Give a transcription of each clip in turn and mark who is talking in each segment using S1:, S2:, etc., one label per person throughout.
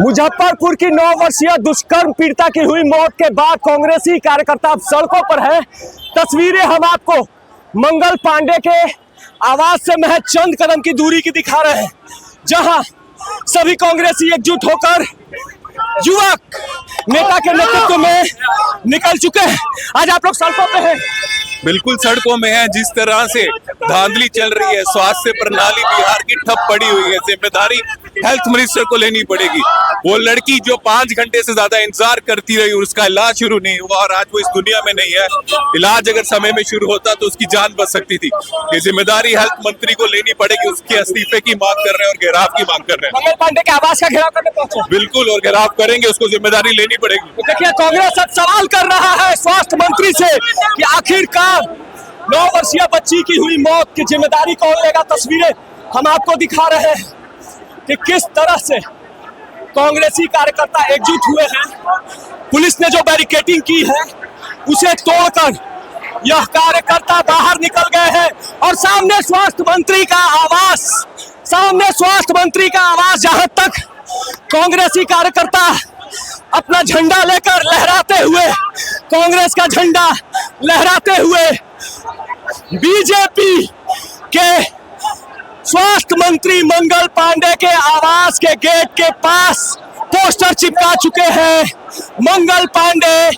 S1: मुजफ्फरपुर की 9 वर्षीय दुष्कर्म पीड़िता की हुई मौत के बाद कांग्रेसी कार्यकर्ता अब सड़कों पर हैं। तस्वीरें हम आपको मंगल पांडे के आवास से महज चंद कदम की दूरी की दिखा रहे हैं, जहां सभी कांग्रेसी एकजुट होकर युवक नेता के नेतृत्व में निकल चुके हैं। आज आप लोग सड़कों पे हैं।
S2: बिल्कुल सड़कों में है। जिस तरह से धांधली चल रही है, स्वास्थ्य प्रणाली बिहार की ठप पड़ी हुई है, जिम्मेदारी हेल्थ मिनिस्टर को लेनी पड़ेगी। वो लड़की जो 5 घंटे से ज्यादा इंतजार करती रही, उसका इलाज शुरू नहीं हुआ और आज वो इस दुनिया में नहीं है। इलाज अगर समय में शुरू होता तो उसकी जान बच सकती थी। ये जिम्मेदारी हेल्थ मंत्री को लेनी पड़ेगी। उसके इस्तीफे की मांग कर रहे हैं और घेराव की मांग कर रहे हैं।
S1: मंगल पांडे के आवास का घेराव करने पहुंचे।
S2: बिल्कुल, और घेराव करेंगे, उसको जिम्मेदारी लेनी पड़ेगी।
S1: तो देखिए, कांग्रेस अब सवाल कर रहा है स्वास्थ्य मंत्री से कि आखिरकार 9 वर्षीय बच्ची की हुई मौत की जिम्मेदारी कौन लेगा। तस्वीरें हम आपको दिखा रहे हैं कि किस तरह से कांग्रेसी कार्यकर्ता एकजुट हुए हैं। पुलिस ने जो बैरिकेडिंग की है उसे तोड़कर यह कार्यकर्ता बाहर निकल गए हैं और सामने स्वास्थ्य मंत्री का आवास, जहां तक कांग्रेसी कार्यकर्ता अपना झंडा लेकर लहराते हुए, कांग्रेस का झंडा लहराते हुए बीजेपी के स्वास्थ्य मंत्री मंगल पांडे के आवास के गेट के पास पोस्टर चिपका चुके हैं। मंगल पांडे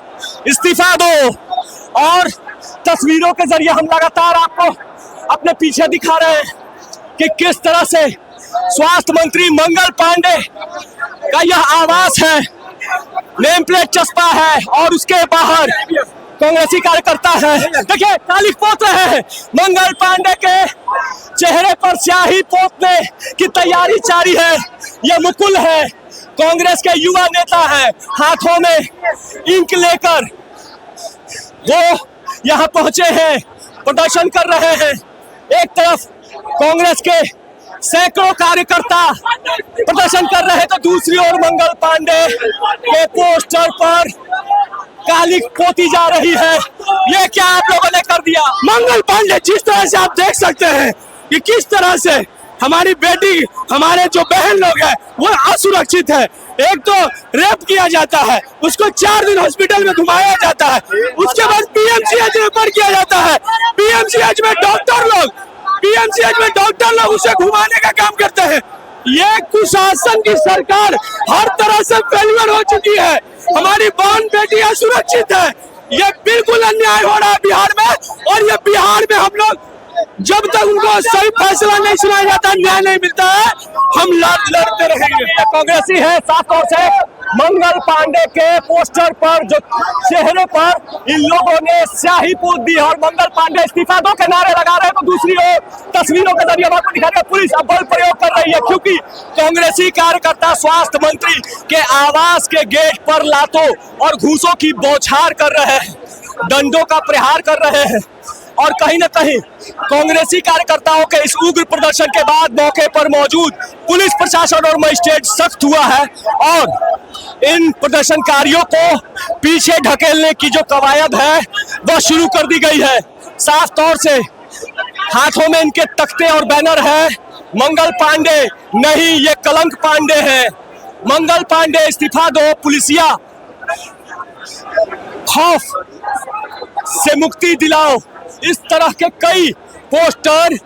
S1: इस्तीफा दो। और तस्वीरों के जरिए हम लगातार आपको अपने पीछे दिखा रहे हैं कि किस तरह से स्वास्थ्य मंत्री मंगल पांडे का यह आवास है। नेम प्लेट चस्पा है और उसके बाहर कांग्रेसी कार्यकर्ता है। देखिए, ताली पोत रहे हैं। मंगल पांडे के चेहरे पर स्याही पोतने की तैयारी जारी है। यह मुकुल है, कांग्रेस के युवा नेता है, हाथों में इंक लेकर वो यहाँ पहुंचे हैं, प्रदर्शन कर रहे हैं। एक तरफ कांग्रेस के सैकड़ों कार्यकर्ता प्रदर्शन कर रहे हैं तो दूसरी ओर मंगल पांडे के पोस्टर पर काली पोती जा रही है। ये क्या आप लोगों ने कर दिया।
S3: मंगल पांडे, जिस तरह से आप देख सकते हैं कि किस तरह से हमारी बेटी, हमारे जो बहन लोग हैं वो असुरक्षित है। एक तो रेप किया जाता है, उसको 4 दिन हॉस्पिटल में घुमाया जाता है, उसके बाद पीएमसीएच रेफर किया जाता है। पीएमसीएच में डॉक्टर लोग उसे घुमाने का काम करते हैं। ये कुशासन की सरकार हर तरह से फेलियर हो चुकी है। हमारी बहन बेटी असुरक्षित है। ये बिल्कुल अन्याय हो रहा है बिहार में, और ये बिहार में हम लोग जब तक उनको सही फैसला नहीं सुनाया जाता, न्याय नहीं मिलता है, हम लड़ते रहेंगे।
S1: कांग्रेसी है, साफ तौर से मंगल पांडे के पोस्टर पर जो चेहरे पर इन लोगों ने स्याही पोत दी और मंगल पांडे इस्तीफा दो के नारे लगा रहे हैं। तो दूसरी ओर तस्वीरों के जरिए आपको दिखा रहे हैं पुलिस अब बल प्रयोग कर रही है, क्योंकि कांग्रेसी कार्यकर्ता स्वास्थ्य मंत्री के आवास के गेट पर लातों और घूसों की बौछार कर रहे हैं, डंडों का प्रहार कर रहे हैं। और कहीं न कहीं कांग्रेसी कार्यकर्ताओं के इस उग्र प्रदर्शन के बाद मौके पर मौजूद पुलिस प्रशासन और मजिस्ट्रेट सख्त हुआ है और इन प्रदर्शनकारियों को पीछे ढकेलने की जो कवायद है वह शुरू कर दी गई है। साफ तौर से हाथों में इनके तख्ते और बैनर है। मंगल पांडे नहीं, ये कलंक पांडे हैं। मंगल पांडे इस्तीफा दो, पुलिसिया खौफ से मुक्ति दिलाओ। इस तरह के कई पोस्टर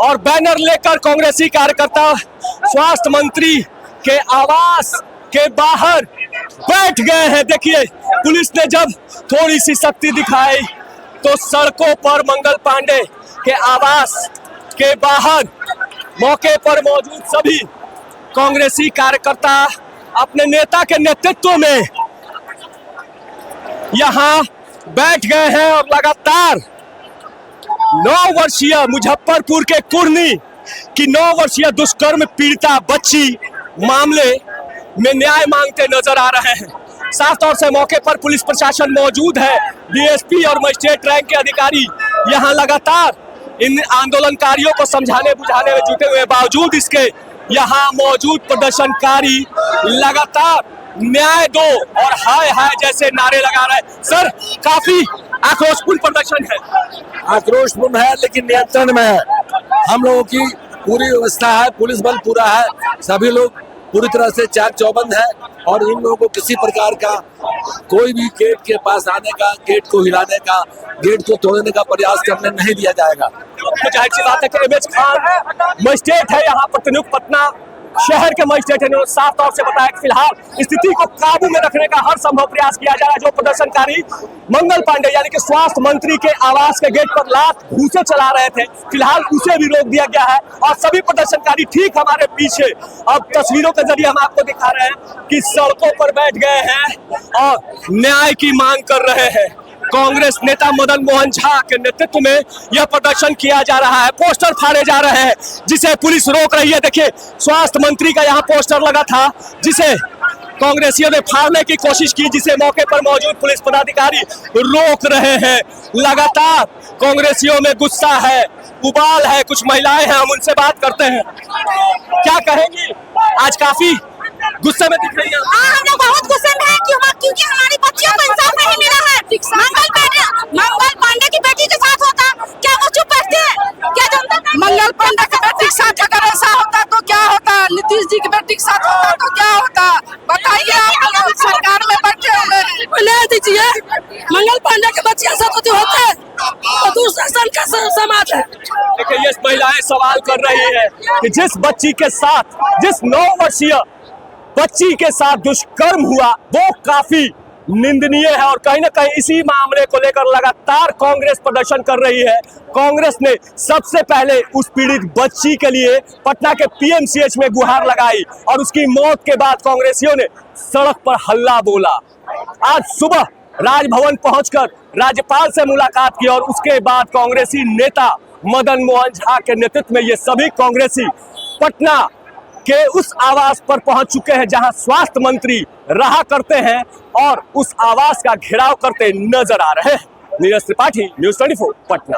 S1: और बैनर लेकर कांग्रेसी कार्यकर्ता स्वास्थ्य मंत्री के आवास के बाहर बैठ गए हैं। देखिए, पुलिस ने जब थोड़ी सी शक्ति दिखाई तो सड़कों पर मंगल पांडे के आवास के बाहर मौके पर मौजूद सभी कांग्रेसी कार्यकर्ता अपने नेता के नेतृत्व में यहाँ बैठ गए हैं और लगातार 9 वर्षीय मुजफ्फरपुर के कुर्नी की 9 वर्षीय दुष्कर्म पीड़िता बच्ची मामले में न्याय मांगते नजर आ रहे हैं। साफ तौर से मौके पर पुलिस प्रशासन मौजूद है, डीएसपी और मजिस्ट्रेट रैंक के अधिकारी यहाँ लगातार इन आंदोलनकारियों को समझाने बुझाने में जुटे हुए। बावजूद इसके यहाँ मौजूद प्रदर्शनकारी लगातार न्याय दो और हाय हाय जैसे नारे लगा रहे हैं। सर, काफी आक्रोशपूर्ण प्रदर्शन है।
S3: आक्रोशपूर्ण है लेकिन नियंत्रण में है। हम लोगों की पूरी व्यवस्था है, पुलिस बल पूरा है, सभी लोग
S4: पूरी तरह से चाक चौबंद है और इन लोगों को किसी प्रकार का कोई भी गेट के पास आने का, गेट को हिलाने का, गेट को तोड़ने का प्रयास करने नहीं दिया जाएगा।
S1: तो जाहिर सी बात है कि एमएच खान मजिस्ट्रेट है यहाँ पर नियुक्त पटना शहर के मजिस्ट्रेट है, साफ तौर से बताया कि फिलहाल स्थिति को काबू में रखने का हर संभव प्रयास किया जा रहा है। जो प्रदर्शनकारी मंगल पांडे यानी कि स्वास्थ्य मंत्री के आवास के गेट पर लात घूंसे चला रहे थे, फिलहाल उसे भी रोक दिया गया है और सभी प्रदर्शनकारी ठीक हमारे पीछे अब तस्वीरों के जरिए हम आपको दिखा रहे हैं कि सड़कों पर बैठ गए हैं और न्याय की मांग कर रहे हैं। कांग्रेस नेता मदन मोहन झा के नेतृत्व में यह प्रदर्शन किया जा रहा है, पोस्टर फाड़े जा रहे हैं जिसे पुलिस रोक रही है। देखिए स्वास्थ्य मंत्री का यहाँ पोस्टर लगा था जिसे कांग्रेसियों ने फाड़ने की कोशिश की, जिसे मौके पर मौजूद पुलिस पदाधिकारी रोक रहे हैं। लगातार कांग्रेसियों में गुस्सा है, उबाल है, कुछ महिलाएं हैं, हम उनसे बात करते हैं। क्या कहेंगी, आज काफी गुस्से में दिख रही है?
S5: हम लोग बहुत गुस्से में हैं क्योंकि हमारी बच्चियों को इंसाफ नहीं मिला है। मंगल पांडे की बेटी के साथ होता, क्या वो चुप बैठते हैं? क्या जनता
S6: मंगल पांडे की बेटी के साथ अगर ऐसा होता तो क्या होता? नीतीश जी की बेटी के साथ होता तो क्या होता? बताइए, आप लोग सरकार में बैठे हुए ले दीजिए। मंगल पांडे के बच्चियों साथ तो होते तो दूसरा सन का समाज है।
S1: देखिए ये महिलाएं सवाल कर रही है कि जिस बच्ची के साथ, जिस 9 वर्षीय बच्ची के साथ दुष्कर्म हुआ वो काफी निंदनीय है और कहीं ना कहीं इसी मामले को लेकर लगातार कांग्रेस प्रदर्शन कर रही है। कांग्रेस ने सबसे पहले उस पीड़ित बच्ची के लिए पटना के पीएमसीएच में गुहार लगाई और उसकी मौत के बाद कांग्रेसियों ने सड़क पर हल्ला बोला। आज सुबह राजभवन पहुंचकर राज्यपाल से मुलाकात की और उसके बाद कांग्रेसी नेता मदन मोहन झा के नेतृत्व में ये सभी कांग्रेसी पटना के उस आवास पर पहुंच चुके हैं जहां स्वास्थ्य मंत्री रहा करते हैं और उस आवास का घेराव करते नजर आ रहे हैं। नीरज त्रिपाठी, न्यूज़ 24 पटना।